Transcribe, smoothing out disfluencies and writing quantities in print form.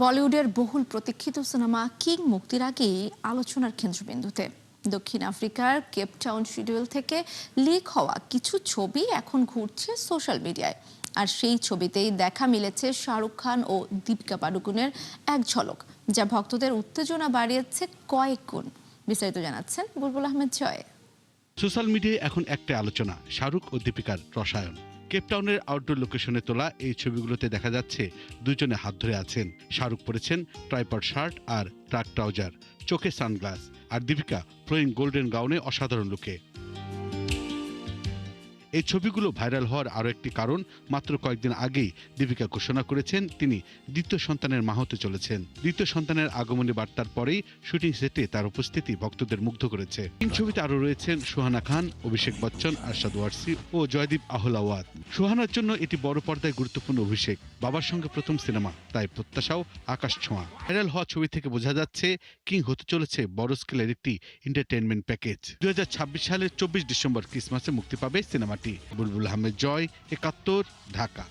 বলিউডের বহুল প্রতীক্ষিত সিনেমা কিং মুক্তির আগেই আলোচনার কেন্দ্রবিন্দুতে। দক্ষিণ আফ্রিকার কেপটাউন শিডিউল থেকে লিক হওয়া কিছু ছবি এখন ঘুরছে সোশ্যাল মিডিয়ায়। আর সেই ছবিতেই দেখা মিলেছে শাহরুখ খান ও দীপিকা পাডুকোনের এক ঝলক, যা ভক্তদের উত্তেজনা বাড়িয়েছে কয়েক গুণ। বিস্তারিত জানাচ্ছেন বুলবুল আহমেদ জয়। সোশ্যাল মিডিয়ায় এখন একটাই আলোচনা, শাহরুখ ও দীপিকার রসায়ন। কেপটাউনের আউটডোর লোকেশনে তোলা এই ছবিগুলোতে দেখা যাচ্ছে দুজনে হাত ধরে আছেন। শাহরুখ পরেছেন ট্রাইপড শার্ট আর ট্রাক ট্রাউজার, চোখে সানগ্লাস, আর দীপিকা ফ্লোয়িং গোল্ডেন গাউনে অসাধারণ লুকে। এই ছবিগুলো ভাইরাল হওয়ার আরও একটি কারণ, মাত্র কয়েকদিন আগেই দীপিকা ঘোষণা করেছেন তিনি দ্বিতীয় সন্তানের মা হতে চলেছেন। দ্বিতীয় সন্তানের আগমনী বার্তার পরেই শুটিং সেটে তার উপস্থিতি ভক্তদের মুগ্ধ করেছে। এই ছবিতে আরও রয়েছেন সুহানা খান, অভিষেক বচ্চন, আরশাদ ওয়ারসি ও জয়দীপ আহলাওয়াত। সুহানার জন্য এটি বড় পর্দায় গুরুত্বপূর্ণ অভিষেক, বাবার সঙ্গে প্রথম সিনেমা, তাই প্রত্যাশাও আকাশ ছোঁয়া। ভাইরাল হওয়া ছবি থেকে বোঝা যাচ্ছে কিং হতে চলেছে বড় স্কেলের একটি এন্টারটেইনমেন্ট প্যাকেজ। 2026 সালের 24 ডিসেম্বর ক্রিসমাসে মুক্তি পাবে সিনেমাটি। বুলবুল আহমেদ জয়, 71, ঢাকা।